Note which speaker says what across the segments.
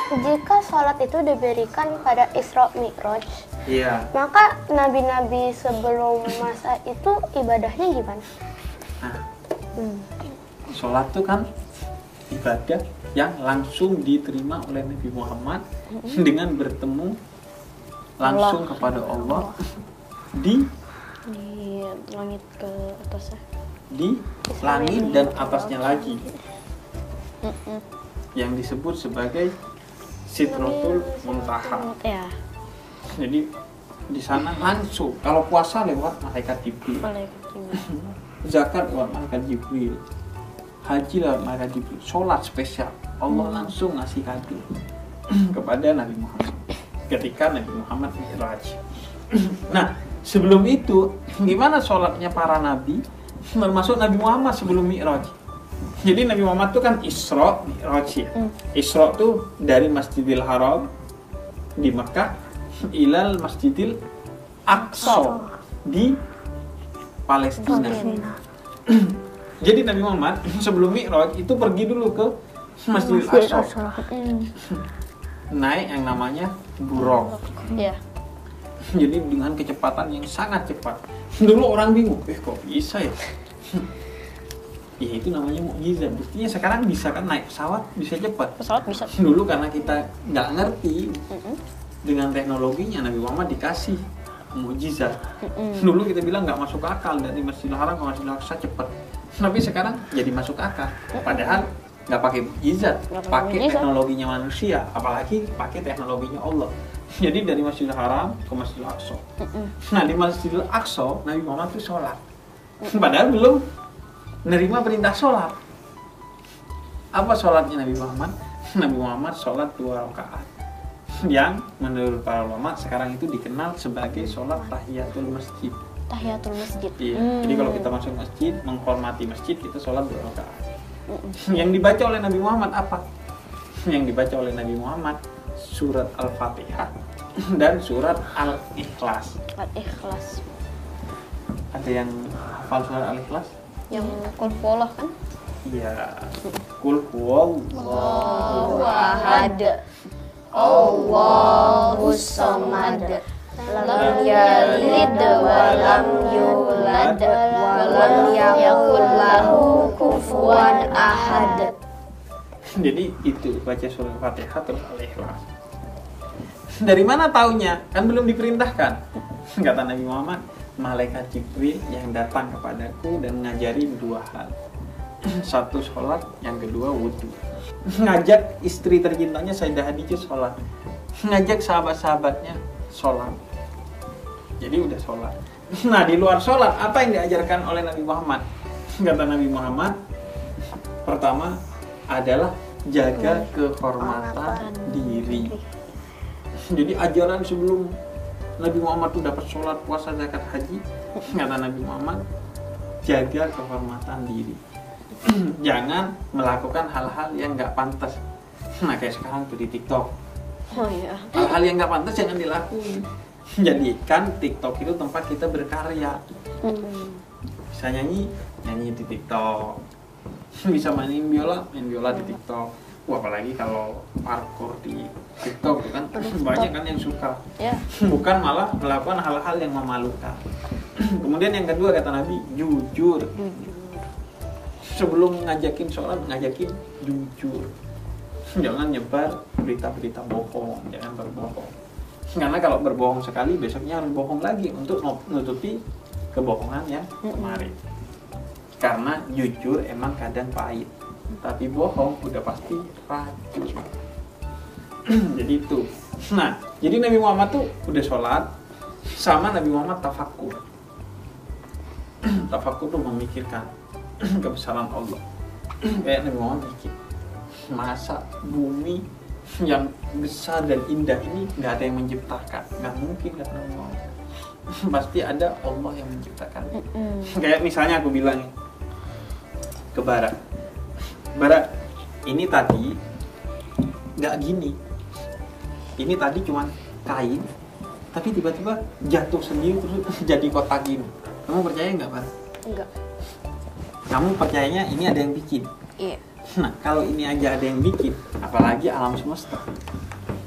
Speaker 1: jika sholat itu diberikan pada Isra Mi'raj,
Speaker 2: Iya.
Speaker 1: maka nabi-nabi sebelum masa itu ibadahnya gimana?
Speaker 2: Nah, sholat itu kan ibadah yang langsung diterima oleh Nabi Muhammad dengan bertemu langsung kepada Allah
Speaker 3: Di langit ke atasnya.
Speaker 2: di langit dan atasnya lagi, yang disebut sebagai Sidratul Muntaha.
Speaker 3: Ya,
Speaker 2: Jadi di sana langsung, kalau puasa lewat malaikat Jibril,
Speaker 3: malaikat Jibril.
Speaker 2: zakat lewat malaikat Jibril, haji lewat malaikat Jibril, sholat spesial Allah langsung ngasih kado kepada Nabi Muhammad ketika Nabi Muhammad Mi'raj. Nah, sebelum itu gimana sholatnya para nabi, termasuk Nabi Muhammad sebelum Mi'raj? Jadi Nabi Muhammad itu kan Isra Mi'raj ya. Isra itu dari Masjidil Haram di Mekah ilal Masjidil Aqsa di Palestina. Jadi Nabi Muhammad sebelum Mi'raj itu pergi dulu ke Masjidil Aqsa, naik yang namanya Buraq.
Speaker 3: Ya.
Speaker 2: Jadi dengan kecepatan yang sangat cepat. Dulu orang bingung, kok bisa ya? Ya itu namanya mukjizat. Buktinya sekarang bisa kan naik pesawat bisa cepat.
Speaker 3: Pesawat bisa.
Speaker 2: Dulu karena kita nggak ngerti dengan teknologinya, Nabi Muhammad dikasih mukjizat. Dulu kita bilang nggak masuk akal dari Masjidil Haram ke Masjidil Aqsa cepat. Tapi sekarang jadi masuk akal. Padahal nggak pakai mukjizat, pakai teknologinya manusia, apalagi pakai teknologinya Allah. Jadi dari Masjidil Haram ke Masjidil Aqsa. Nah di Masjidil Aqsa Nabi Muhammad itu sholat. Padahal belum nerima perintah sholat. Apa sholatnya Nabi Muhammad? Nabi Muhammad sholat 2 rakaat, yang menurut para ulama sekarang itu dikenal sebagai sholat tahiyatul masjid.
Speaker 3: Tahiyatul masjid.
Speaker 2: Iya. Jadi kalau kita masuk masjid, menghormati masjid, kita sholat 2 rakaat. Yang dibaca oleh Nabi Muhammad apa? Yang dibaca oleh Nabi Muhammad surat Al-Fatihah dan surat Al-Ikhlas.
Speaker 3: Al-Ikhlas.
Speaker 2: Ada yang hafal surat Al-Ikhlas?
Speaker 3: Yang Qul huwallah kan?
Speaker 2: Iya. Qul huwallahu
Speaker 3: Ahad.
Speaker 1: Allahus Samad, lam yalid wa lam yulad wa lam yakul lahu kufuwan ahad.
Speaker 2: Jadi itu baca surat Al-Fatihah terus Al-Ikhlas. Dari mana taunya? Kan belum diperintahkan. Kata Nabi Muhammad, malaikat Jibril yang datang kepadaku dan ngajarin 2 hal. 1 sholat, yang kedua wudhu. Ngajak istri tercintanya Sayyidah Khadijah sholat, ngajak sahabat-sahabatnya sholat. Jadi udah sholat. Nah di luar sholat apa yang diajarkan oleh Nabi Muhammad? Kata Nabi Muhammad, pertama adalah jaga kehormatan diri. Jadi ajaran sebelum Nabi Muhammad tuh dapat sholat, puasa, zakat, haji, kata Nabi Muhammad, jaga kehormatan diri. Jangan melakukan hal-hal yang nggak pantas. Nah kayak sekarang tuh di TikTok.
Speaker 3: Oh iya.
Speaker 2: Hal-hal yang nggak pantas jangan dilakuin. Jadikan TikTok itu tempat kita berkarya. Bisa nyanyi di TikTok. Bisa main biola di TikTok. Wah, apalagi kalau parkour di TikTok itu kan banyak kan yang suka.
Speaker 3: Ya.
Speaker 2: Bukan malah melakukan hal-hal yang memalukan. Kemudian yang kedua kata Nabi, jujur. Sebelum ngajakin sholat, ngajakin jujur. Jangan nyebar berita-berita bohong, jangan berbohong. Karena kalau berbohong sekali, besoknya harus bohong lagi untuk menutupi kebohongan yang kemarin. Karena jujur emang kadang pahit, tapi bohong udah pasti racun. Jadi itu. Nah, jadi Nabi Muhammad tuh udah sholat, sama Nabi Muhammad tafakkur. Tafakkur tuh memikirkan kebesaran Allah. Kayak Nabi Muhammad mikir, masa bumi yang besar dan indah ini nggak ada yang menciptakan? Nggak mungkin, kata Nabi Muhammad. Pasti ada Allah yang menciptakan. Kayak misalnya aku bilang ke Bara, ini tadi nggak gini. Ini tadi cuma kain, tapi tiba-tiba jatuh sendiri terus jadi kotak gini. Kamu percaya nggak, Bara?
Speaker 3: Enggak.
Speaker 2: Kamu percayanya ini ada yang bikin?
Speaker 3: Iya.
Speaker 2: Nah, kalau ini aja ada yang bikin, apalagi alam semesta.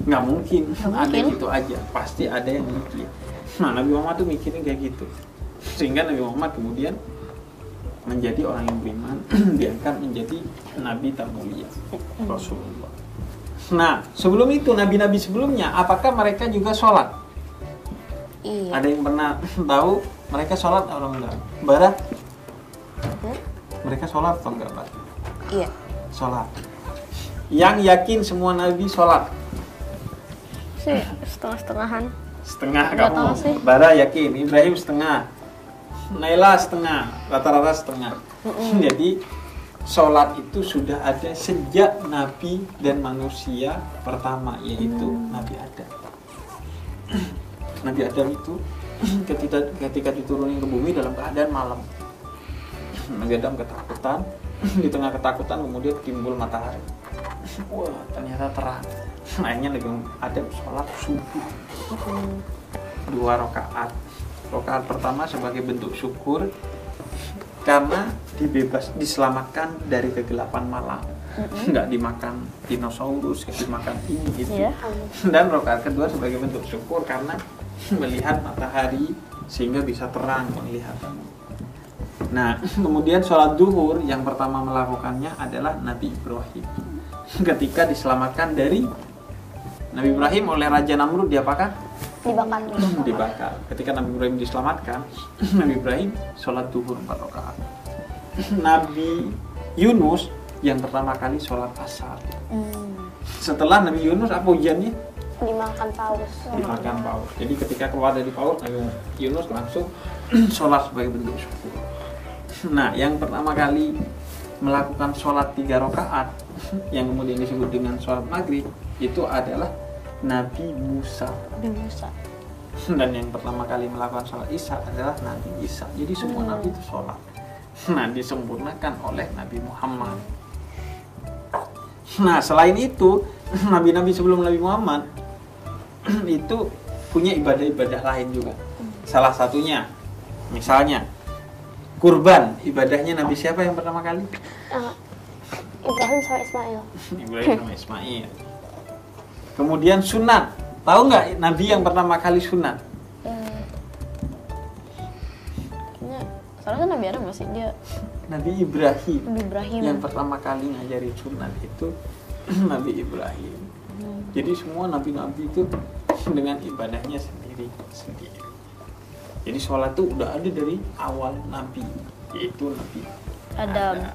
Speaker 2: Nggak mungkin ada gitu aja, pasti ada yang bikin. Nah, Nabi Muhammad tuh mikirnya kayak gitu. Sehingga Nabi Muhammad kemudian menjadi orang yang beriman, diangkat menjadi Nabi termulia, Rasulullah. Nah, sebelum itu, Nabi-Nabi sebelumnya, apakah mereka juga sholat?
Speaker 3: Iya.
Speaker 2: Ada yang pernah tahu mereka sholat atau enggak? Barat? Mereka sholat atau enggak, Pak?
Speaker 3: Iya.
Speaker 2: Sholat. Yang yakin semua Nabi sholat?
Speaker 1: Sih, setengah-setengahan.
Speaker 2: Setengah
Speaker 3: Nggak
Speaker 2: kamu.
Speaker 3: tahu sih.
Speaker 2: Bara yakin, Ibrahim setengah, Naila setengah, rata-rata setengah. Jadi sholat itu sudah ada sejak Nabi dan manusia pertama, yaitu Nabi Adam. Nabi Adam itu ketika diturunin ke bumi dalam keadaan malam. Nabi Adam ketakutan, di tengah ketakutan kemudian timbul matahari. Wah, ternyata terang. Akhirnya Nabi Adam sholat subuh 2 rakaat. Rakaat pertama sebagai bentuk syukur karena diselamatkan dari kegelapan malam. Nggak dimakan dinosaurus, nggak dimakan ini gitu.
Speaker 3: Iya.
Speaker 2: Dan rakaat kedua sebagai bentuk syukur karena melihat matahari sehingga bisa terang penglihatannya. Nah, kemudian sholat duhur yang pertama melakukannya adalah Nabi Ibrahim. Ketika diselamatkan dari Nabi Ibrahim oleh Raja Namrud, diapakan?
Speaker 1: Dibakar.
Speaker 2: Dibakar. Ketika Nabi Ibrahim diselamatkan, Nabi Ibrahim sholat duhur 4 rakaat. Nabi Yunus yang pertama kali sholat asar. Setelah Nabi Yunus apa ujiannya?
Speaker 1: Dimakan paus.
Speaker 2: Dimakan paus. Jadi ketika keluar dari paus, Nabi Yunus langsung sholat sebagai bentuk syukur. Nah, yang pertama kali melakukan sholat 3 rakaat yang kemudian disebut dengan sholat maghrib itu adalah Nabi Musa. Dan yang pertama kali melakukan sholat isya adalah Nabi Isa. Jadi semua Nabi itu sholat. Nah, disempurnakan oleh Nabi Muhammad. Nah, selain itu, Nabi-Nabi sebelum Nabi Muhammad itu punya ibadah-ibadah lain juga. Salah satunya, misalnya, kurban. Ibadahnya Nabi siapa yang pertama kali?
Speaker 1: Ibrahim sama Ismail.
Speaker 2: Ibrahim sama Ismail. Kemudian sunat. Tahu nggak Nabi yang pertama kali sunat?
Speaker 3: Soalnya kan Nabi Adam masih dia.
Speaker 2: Nabi Ibrahim.
Speaker 3: Nabi Ibrahim.
Speaker 2: Yang pertama kali ngajarin sunat itu Nabi Ibrahim. Jadi semua nabi-nabi itu dengan ibadahnya sendiri-sendiri. Jadi sholat itu udah ada dari awal Nabi, yaitu Nabi
Speaker 3: Adam.